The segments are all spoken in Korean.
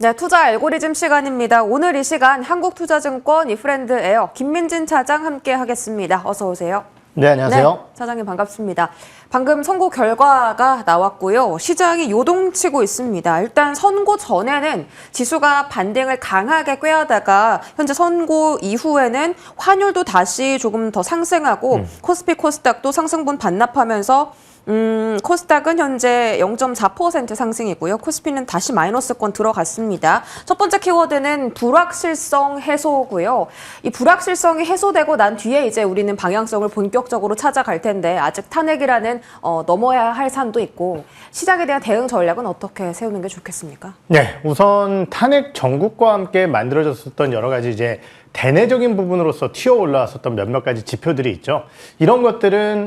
네, 투자 알고리즘 시간입니다. 오늘 이 시간 한국투자증권 이프렌드에어 김민진 차장 함께 하겠습니다. 어서 오세요. 네, 안녕하세요. 네, 차장님 반갑습니다. 방금 선고 결과가 나왔고요. 시장이 요동치고 있습니다. 일단 선고 전에는 지수가 반등을 강하게 꾀하다가 현재 선고 이후에는 환율도 다시 조금 더 상승하고 코스피 코스닥도 상승분 반납하면서 코스닥은 현재 0.4% 상승이고요. 코스피는 다시 마이너스권 들어갔습니다. 첫 번째 키워드는 불확실성 해소고요. 이 불확실성이 해소되고 난 뒤에 이제 우리는 방향성을 본격적으로 찾아갈 텐데 아직 탄핵이라는 넘어야 할 산도 있고 시장에 대한 대응 전략은 어떻게 세우는 게 좋겠습니까? 네, 우선 탄핵 정국과 함께 만들어졌었던 여러 가지 이제 대내적인 부분으로서 튀어 올라왔었던 몇몇 가지 지표들이 있죠. 이런 것들은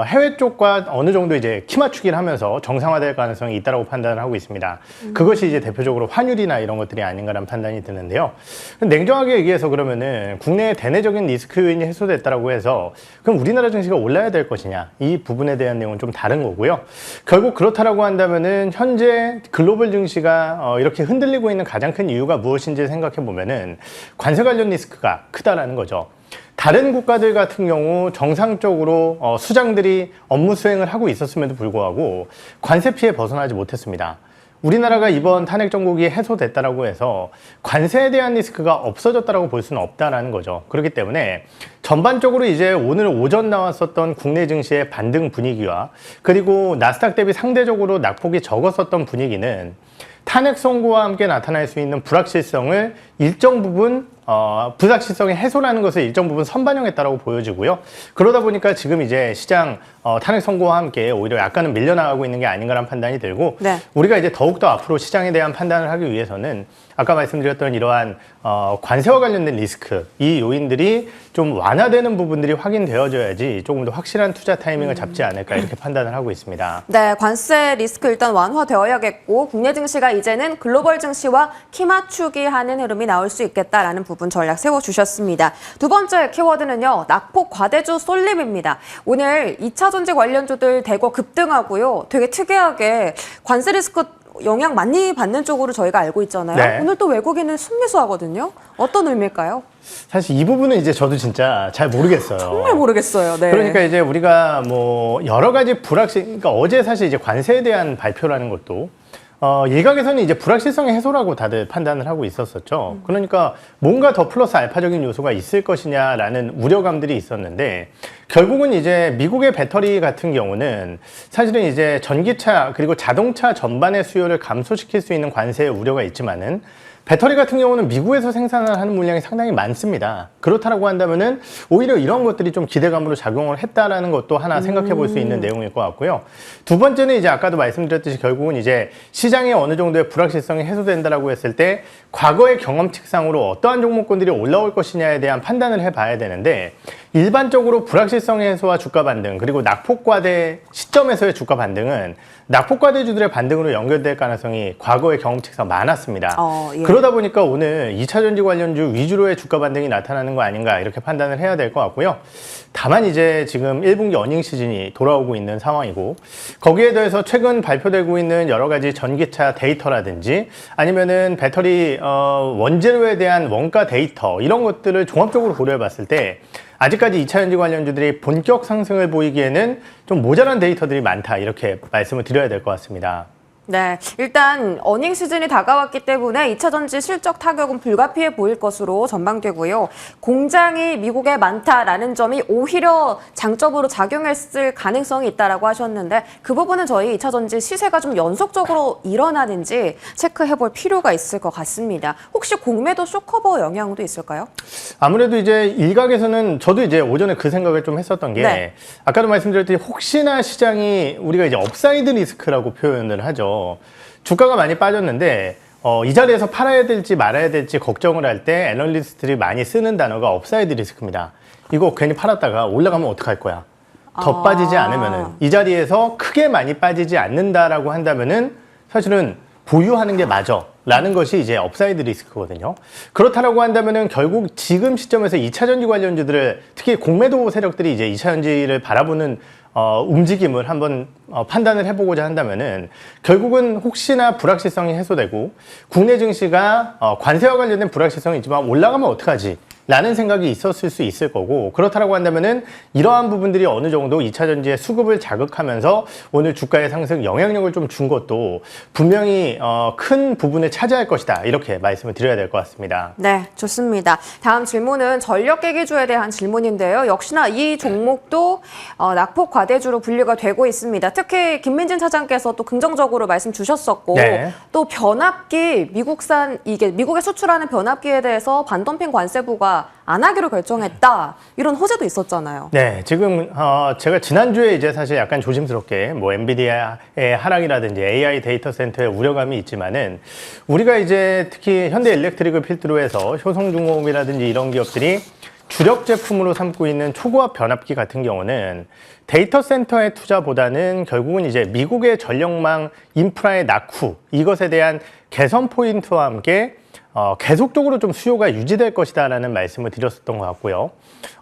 해외 쪽과 어느 정도 이제 키 맞추기를 하면서 정상화될 가능성이 있다고 판단을 하고 있습니다. 그것이 이제 대표적으로 환율이나 이런 것들이 아닌가라는 판단이 드는데요. 냉정하게 얘기해서 그러면은 국내의 대내적인 리스크 요인이 해소됐다라고 해서 그럼 우리나라 증시가 올라야 될 것이냐, 이 부분에 대한 내용은 좀 다른 거고요. 결국 그렇다라고 한다면은 현재 글로벌 증시가 이렇게 흔들리고 있는 가장 큰 이유가 무엇인지 생각해 보면은 관세 관련 리스크가 크다라는 거죠. 다른 국가들 같은 경우 정상적으로 수장들이 업무 수행을 하고 있었음에도 불구하고 관세 피해 벗어나지 못했습니다. 우리나라가 이번 탄핵 정국이 해소됐다라고 해서 관세에 대한 리스크가 없어졌다라고 볼 수는 없다라는 거죠. 그렇기 때문에 전반적으로 이제 오늘 오전 나왔었던 국내 증시의 반등 분위기와 그리고 나스닥 대비 상대적으로 낙폭이 적었었던 분위기는 탄핵 선고와 함께 나타날 수 있는 불확실성을 일정 부분 불확실성의 해소라는 것을 일정 부분 선반영했다라고 보여지고요. 그러다 보니까 지금 이제 시장 탄핵 선고와 함께 오히려 약간은 밀려나가고 있는 게 아닌가라는 판단이 들고 네. 우리가 이제 더욱더 앞으로 시장에 대한 판단을 하기 위해서는 아까 말씀드렸던 이러한 관세와 관련된 리스크, 이 요인들이 좀 완화되는 부분들이 확인되어져야지 조금 더 확실한 투자 타이밍을 잡지 않을까 이렇게 판단을 하고 있습니다. 네, 관세 리스크 일단 완화되어야겠고 국내 증시가 이제는 글로벌 증시와 키 맞추기 하는 흐름이 나올 수 있겠다라는 부분 전략 세워주셨습니다. 두 번째 키워드는요. 낙폭 과대주 쏠림입니다. 오늘 2차 전지 관련주들 대거 급등하고요. 되게 특이하게 관세 리스크 영향 많이 받는 쪽으로 저희가 알고 있잖아요. 네. 오늘 또 외국인은 순매수하거든요. 어떤 의미일까요? 사실 이 부분은 이제 저도 진짜 잘 모르겠어요. 정말 모르겠어요. 네. 그러니까 이제 우리가 뭐 여러 가지 그러니까 어제 사실 이제 관세에 대한 발표라는 것도 일각에서는 이제 불확실성의 해소라고 다들 판단을 하고 있었었죠. 그러니까 뭔가 더 플러스 알파적인 요소가 있을 것이냐라는 우려감들이 있었는데 결국은 이제 미국의 배터리 같은 경우는 사실은 이제 전기차 그리고 자동차 전반의 수요를 감소시킬 수 있는 관세의 우려가 있지만은 배터리 같은 경우는 미국에서 생산을 하는 물량이 상당히 많습니다. 그렇다라고 한다면은 오히려 이런 것들이 좀 기대감으로 작용을 했다라는 것도 하나 생각해 볼 수 있는 내용일 것 같고요. 두 번째는 이제 아까도 말씀드렸듯이 결국은 이제 시장에 어느 정도의 불확실성이 해소된다라고 했을 때 과거의 경험칙상으로 어떠한 종목군들이 올라올 것이냐에 대한 판단을 해봐야 되는데 일반적으로 불확실성의 해소와 주가 반등 그리고 낙폭과대 시점에서의 주가 반등은 낙폭과대주들의 반등으로 연결될 가능성이 과거의 경험칙상 많았습니다. 예. 그러다 보니까 오늘 2차 전지 관련주 위주로의 주가 반등이 나타나는 거 아닌가 이렇게 판단을 해야 될 것 같고요. 다만 이제 지금 1분기 어닝 시즌이 돌아오고 있는 상황이고 거기에 대해서 최근 발표되고 있는 여러 가지 전기차 데이터라든지 아니면은 배터리 원재료에 대한 원가 데이터 이런 것들을 종합적으로 고려해 봤을 때 아직까지 2차 전지 관련주들이 본격 상승을 보이기에는 좀 모자란 데이터들이 많다 이렇게 말씀을 드려야 될 것 같습니다. 네, 일단 어닝 시즌이 다가왔기 때문에 2차 전지 실적 타격은 불가피해 보일 것으로 전망되고요. 공장이 미국에 많다라는 점이 오히려 장점으로 작용했을 가능성이 있다라고 하셨는데 그 부분은 저희 2차 전지 시세가 좀 연속적으로 일어나는지 체크해 볼 필요가 있을 것 같습니다. 혹시 공매도 쇼커버 영향도 있을까요? 아무래도 이제 일각에서는 저도 이제 오전에 그 생각을 좀 했었던 게 네. 아까도 말씀드렸듯이 혹시나 시장이 우리가 이제 업사이드 리스크라고 표현을 하죠. 주가가 많이 빠졌는데 이 자리에서 팔아야 될지 말아야 될지 걱정을 할 때 애널리스트들이 많이 쓰는 단어가 업사이드 리스크입니다. 이거 괜히 팔았다가 올라가면 어떡할 거야? 더 빠지지 않으면은 이 자리에서 크게 많이 빠지지 않는다라고 한다면은 사실은 보유하는 게 맞아 라는 것이 이제 업사이드 리스크거든요. 그렇다라고 한다면은 결국 지금 시점에서 2차 전지 관련주들을 특히 공매도 세력들이 이제 2차 전지를 바라보는 움직임을 한번 판단을 해보고자 한다면은 결국은 혹시나 불확실성이 해소되고 국내 증시가 관세와 관련된 불확실성이 있지만 올라가면 어떡하지? 라는 생각이 있었을 수 있을 거고, 그렇다고 한다면은 이러한 부분들이 어느 정도 2차 전지의 수급을 자극하면서 오늘 주가의 상승 영향력을 좀 준 것도 분명히 큰 부분을 차지할 것이다, 이렇게 말씀을 드려야 될 것 같습니다. 네, 좋습니다. 다음 질문은 전력기기주에 대한 질문인데요. 역시나 이 종목도 낙폭 과대주로 분류가 되고 있습니다. 특히 김민진 차장께서 또 긍정적으로 말씀 주셨었고, 네. 또 변압기, 미국에 수출하는 변압기에 대해서 반덤핑 관세부가 안 하기로 결정했다, 이런 호재도 있었잖아요. 네, 지금 제가 지난주에 이제 사실 약간 조심스럽게 뭐 엔비디아의 하락이라든지 AI 데이터 센터의 우려감이 있지만은, 우리가 이제 특히 현대 일렉트릭을 필두로 해서 효성중공업이라든지 이런 기업들이 주력 제품으로 삼고 있는 초고압 변압기 같은 경우는 데이터 센터의 투자보다는 결국은 이제 미국의 전력망 인프라의 낙후, 이것에 대한 개선 포인트와 함께 계속적으로 좀 수요가 유지될 것이다라는 말씀을 드렸었던 것 같고요.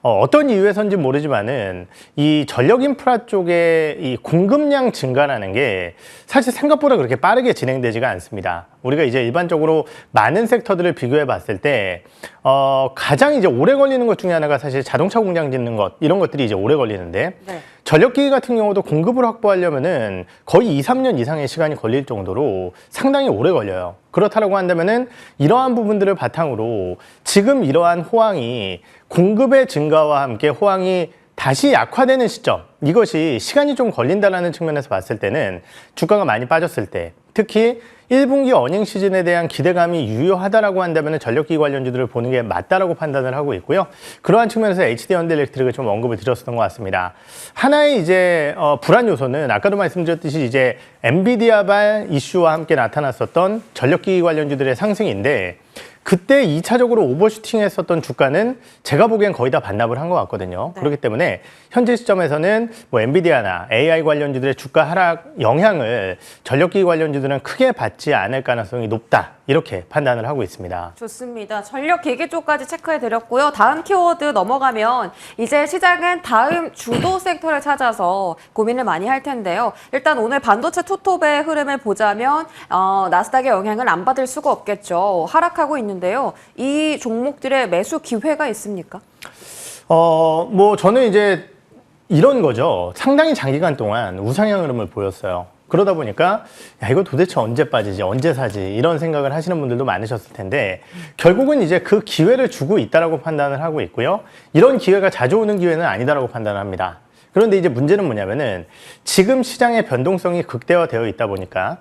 어떤 이유에서인지 모르지만은 이 전력 인프라 쪽에 이 공급량 증가라는 게 사실 생각보다 그렇게 빠르게 진행되지가 않습니다. 우리가 이제 일반적으로 많은 섹터들을 비교해 봤을 때 가장 이제 오래 걸리는 것 중에 하나가 사실 자동차 공장 짓는 것, 이런 것들이 이제 오래 걸리는데, 네. 전력기기 같은 경우도 공급을 확보하려면은 거의 2, 3년 이상의 시간이 걸릴 정도로 상당히 오래 걸려요. 그렇다고 한다면은 이러한 부분들을 바탕으로 지금 이러한 호황이 공급의 증가와 함께 호황이 다시 약화되는 시점, 이것이 시간이 좀 걸린다라는 측면에서 봤을 때는 주가가 많이 빠졌을 때, 특히 1분기 어닝 시즌에 대한 기대감이 유효하다라고 한다면 전력기기 관련주들을 보는 게 맞다라고 판단을 하고 있고요. 그러한 측면에서 HD현대일렉트릭을 좀 언급을 드렸었던 것 같습니다. 하나의 이제 불안 요소는 아까도 말씀드렸듯이 이제 엔비디아발 이슈와 함께 나타났었던 전력기기 관련주들의 상승인데, 그때 2차적으로 오버슈팅 했었던 주가는 제가 보기엔 거의 다 반납을 한 것 같거든요. 네. 그렇기 때문에 현재 시점에서는 뭐 엔비디아나 AI 관련주들의 주가 하락 영향을 전력기기 관련주들은 크게 받지 않을 가능성이 높다, 이렇게 판단을 하고 있습니다. 좋습니다. 전력기기 쪽까지 체크해드렸고요. 다음 키워드 넘어가면 이제 시장은 다음 주도 섹터를 찾아서 고민을 많이 할 텐데요. 일단 오늘 반도체 투톱의 흐름을 보자면 나스닥의 영향을 안 받을 수가 없겠죠. 하락하고 있는데요. 이 종목들의 매수 기회가 있습니까? 뭐 저는 이제 이런 거죠. 상당히 장기간 동안 우상향 흐름을 보였어요. 그러다 보니까 야, 이거 도대체 언제 빠지지, 언제 사지, 이런 생각을 하시는 분들도 많으셨을 텐데, 결국은 이제 그 기회를 주고 있다라고 판단을 하고 있고요. 이런 기회가 자주 오는 기회는 아니다라고 판단을 합니다. 그런데 이제 문제는 뭐냐면은 지금 시장의 변동성이 극대화되어 있다 보니까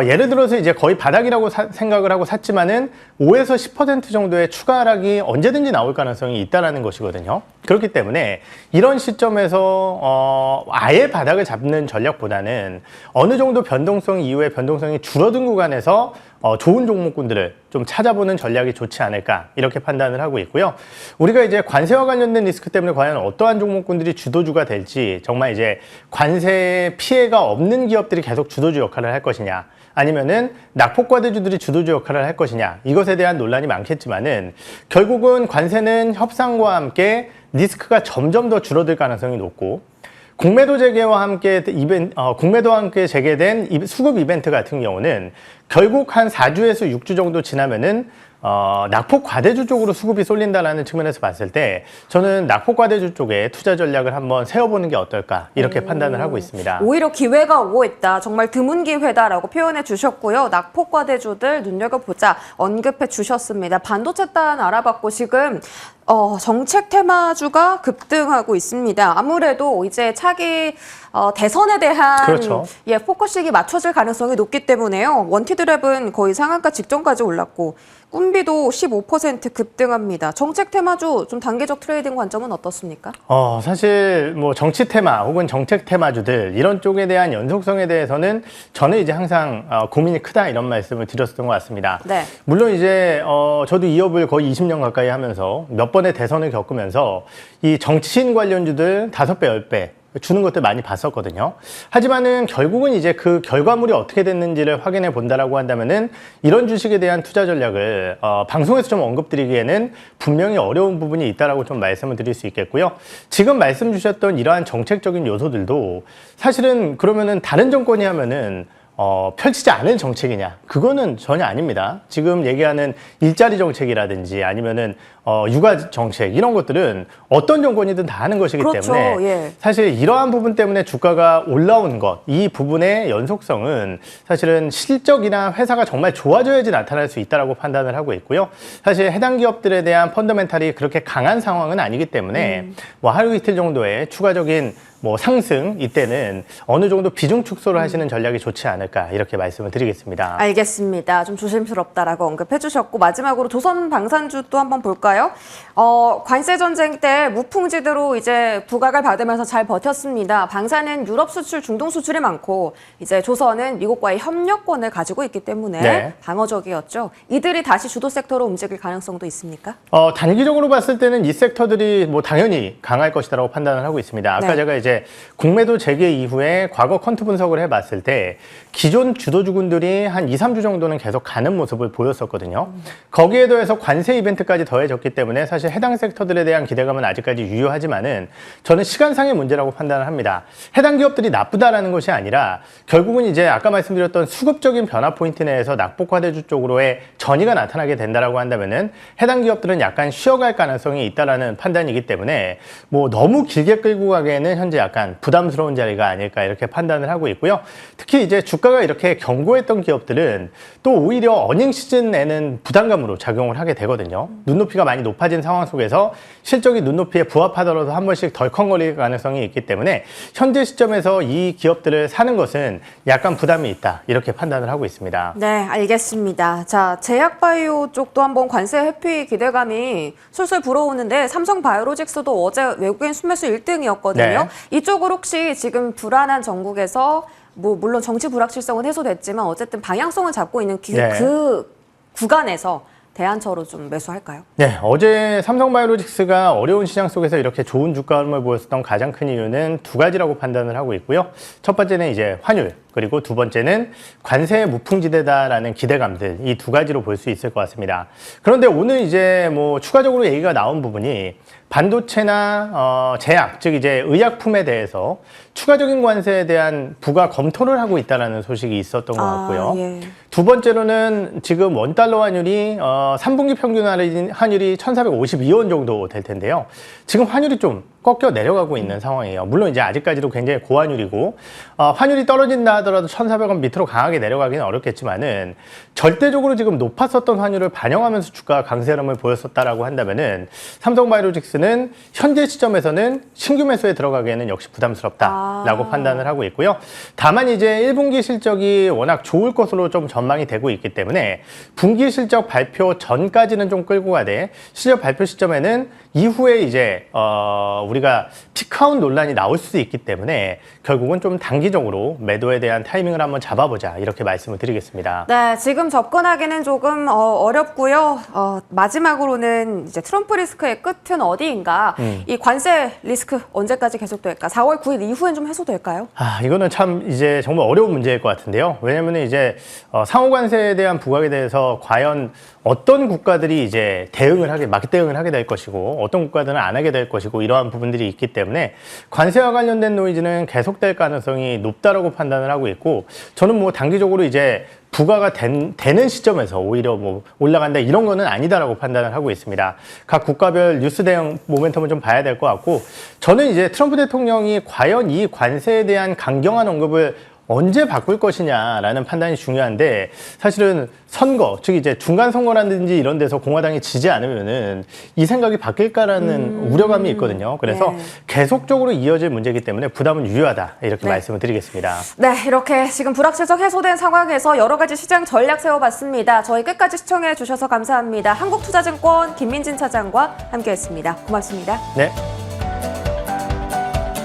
예를 들어서 이제 거의 바닥이라고 생각을 하고 샀지만은 5에서 10% 정도의 추가 하락이 언제든지 나올 가능성이 있다라는 것이거든요. 그렇기 때문에 이런 시점에서 아예 바닥을 잡는 전략보다는 어느 정도 변동성 이후에 변동성이 줄어든 구간에서 좋은 종목군들을 좀 찾아보는 전략이 좋지 않을까, 이렇게 판단을 하고 있고요. 우리가 이제 관세와 관련된 리스크 때문에 과연 어떠한 종목군들이 주도주가 될지, 정말 이제 관세 피해가 없는 기업들이 계속 주도주 역할을 할 것이냐, 아니면은 낙폭과대주들이 주도주 역할을 할 것이냐, 이것에 대한 논란이 많겠지만은 결국은 관세는 협상과 함께 리스크가 점점 더 줄어들 가능성이 높고, 공매도 재개와 함께 공매도와 함께 재개된 수급 이벤트 같은 경우는 결국 한 4주에서 6주 정도 지나면은 낙폭 과대주 쪽으로 수급이 쏠린다라는 측면에서 봤을 때 저는 낙폭 과대주 쪽에 투자 전략을 한번 세워보는 게 어떨까, 이렇게 판단을 하고 있습니다. 오히려 기회가 오고 있다. 정말 드문 기회다라고 표현해 주셨고요. 낙폭 과대주들 눈여겨보자 언급해 주셨습니다. 반도체 단 알아봤고 지금 정책 테마주가 급등하고 있습니다. 아무래도 이제 차기 대선에 대한 그렇죠. 포커싱이 맞춰질 가능성이 높기 때문에요. 원티드랩은 거의 상한가 직전까지 올랐고 꿈비도 15% 급등합니다. 정책 테마주 좀 단기적 트레이딩 관점은 어떻습니까? 사실 뭐 정치 테마 혹은 정책 테마주들 이런 쪽에 대한 연속성에 대해서는 저는 이제 항상 고민이 크다, 이런 말씀을 드렸었던 것 같습니다. 네. 물론 이제 저도 이 업을 거의 20년 가까이 하면서 몇 번의 대선을 겪으면서 이 정치인 관련주들 5배, 10배 주는 것들 많이 봤었거든요. 하지만은 결국은 이제 그 결과물이 어떻게 됐는지를 확인해 본다라고 한다면은 이런 주식에 대한 투자 전략을 방송에서 좀 언급드리기에는 분명히 어려운 부분이 있다라고 좀 말씀을 드릴 수 있겠고요. 지금 말씀 주셨던 이러한 정책적인 요소들도 사실은 그러면은 다른 정권이 하면은 펼치지 않은 정책이냐? 그거는 전혀 아닙니다. 지금 얘기하는 일자리 정책이라든지 아니면은 육아 정책 이런 것들은 어떤 정권이든 다 하는 것이기 그렇죠. 때문에 예. 사실 이러한 부분 때문에 주가가 올라온 것, 이 부분의 연속성은 사실은 실적이나 회사가 정말 좋아져야지 나타날 수 있다라고 판단을 하고 있고요. 사실 해당 기업들에 대한 펀더멘탈이 그렇게 강한 상황은 아니기 때문에 뭐 하루 이틀 정도의 추가적인 뭐 상승 이때는 어느 정도 비중 축소를 하시는 전략이 좋지 않을까 이렇게 말씀을 드리겠습니다. 알겠습니다. 좀 조심스럽다라고 언급해 주셨고 마지막으로 조선방산주 또 한번 볼까요? 관세 전쟁 때 무풍지대로 이제 부각을 받으면서 잘 버텼습니다. 방산은 유럽 수출, 중동 수출이 많고 이제 조선은 미국과의 협력권을 가지고 있기 때문에 네. 방어적이었죠. 이들이 다시 주도 섹터로 움직일 가능성도 있습니까? 단기적으로 봤을 때는 이 섹터들이 뭐 당연히 강할 것이라고 판단을 하고 있습니다. 아까 네. 제가 이제 공매도 재개 이후에 과거 컨트 분석을 해봤을 때 기존 주도주군들이 한 2, 3주 정도는 계속 가는 모습을 보였었거든요. 거기에 더해서 관세 이벤트까지 더해졌기 때문에 사실 해당 섹터들에 대한 기대감은 아직까지 유효하지만은 저는 시간상의 문제라고 판단을 합니다. 해당 기업들이 나쁘다라는 것이 아니라 결국은 이제 아까 말씀드렸던 수급적인 변화 포인트 내에서 낙폭화대주 쪽으로의 전이가 나타나게 된다라고 한다면은 해당 기업들은 약간 쉬어갈 가능성이 있다라는 판단이기 때문에 뭐 너무 길게 끌고 가기에는 현재 약간 부담스러운 자리가 아닐까 이렇게 판단을 하고 있고요. 특히 이제 주가가 이렇게 견고했던 기업들은 또 오히려 어닝 시즌에는 부담감으로 작용을 하게 되거든요. 눈높이가 많이 높아진 상황 속에서 실적이 눈높이에 부합하더라도 한 번씩 덜컹거릴 가능성이 있기 때문에 현재 시점에서 이 기업들을 사는 것은 약간 부담이 있다 이렇게 판단을 하고 있습니다. 네, 알겠습니다. 자, 제약바이오 쪽도 한번 관세 회피 기대감이 술술 불어오는데 삼성바이오로직스도 어제 외국인 순매수 1등이었거든요. 네. 이쪽으로 혹시 지금 불안한 전국에서 뭐 물론 정치 불확실성은 해소됐지만 어쨌든 방향성을 잡고 있는 네. 그 구간에서 대안처로 좀 매수할까요? 네, 어제 삼성바이오로직스가 어려운 시장 속에서 이렇게 좋은 주가 흐름을 보였었던 가장 큰 이유는 두 가지라고 판단을 하고 있고요. 첫 번째는 이제 환율, 그리고 두 번째는 관세의 무풍지대다라는 기대감들, 이 두 가지로 볼 수 있을 것 같습니다. 그런데 오늘 이제 뭐 추가적으로 얘기가 나온 부분이 반도체나 제약, 즉 이제 의약품에 대해서 추가적인 관세에 대한 부가 검토를 하고 있다는 소식이 있었던 것 같고요. 예. 두 번째로는 지금 원달러 환율이 3분기 평균 환율이 1,452원 정도 될 텐데요. 지금 환율이 좀 꺾여 내려가고 있는 상황이에요. 물론 이제 아직까지도 굉장히 고환율이고 환율이 떨어진다 하더라도 1,400원 밑으로 강하게 내려가기는 어렵겠지만은 절대적으로 지금 높았었던 환율을 반영하면서 주가 강세 흐름을 보였었다라고 한다면은 삼성바이오로직스는 현재 시점에서는 신규 매수에 들어가기에는 역시 부담스럽다라고 판단을 하고 있고요. 다만 이제 1분기 실적이 워낙 좋을 것으로 좀 전망이 되고 있기 때문에 분기 실적 발표 전까지는 좀 끌고 가되 실적 발표 시점에는 이후에 이제 우리가 피크아웃 논란이 나올 수도 있기 때문에 결국은 좀 단기적으로 매도에 대한 타이밍을 한번 잡아보자 이렇게 말씀을 드리겠습니다. 네, 지금 접근하기는 조금 어렵고요. 마지막으로는 이제 트럼프 리스크의 끝은 어디인가? 이 관세 리스크 언제까지 계속될까? 4월 9일 이후엔 좀 해소될까요? 이거는 참 이제 정말 어려운 문제일 것 같은데요. 왜냐하면 이제 상호 관세에 대한 부각에 대해서 과연 어떤 국가들이 이제 마켓 대응을 하게 될 것이고 어떤 국가들은 안 하게 될 것이고 이러한 부분들이 있기 때문에 관세와 관련된 노이즈는 계속될 가능성이 높다라고 판단을 하고 있고 저는 뭐 단기적으로 이제 부과가 되는 시점에서 오히려 뭐 올라간다 이런 거는 아니다라고 판단을 하고 있습니다. 각 국가별 뉴스 대응 모멘텀을 좀 봐야 될 것 같고 저는 이제 트럼프 대통령이 과연 이 관세에 대한 강경한 언급을 언제 바꿀 것이냐라는 판단이 중요한데 사실은 선거, 즉 이제 중간 선거라든지 이런 데서 공화당이 지지 않으면은 이 생각이 바뀔까라는 우려감이 있거든요. 그래서 네. 계속적으로 이어질 문제이기 때문에 부담은 유효하다 이렇게 네. 말씀을 드리겠습니다. 네, 이렇게 지금 불확실성 해소된 상황에서 여러 가지 시장 전략 세워봤습니다. 저희 끝까지 시청해 주셔서 감사합니다. 한국투자증권 김민진 차장과 함께했습니다. 고맙습니다. 네.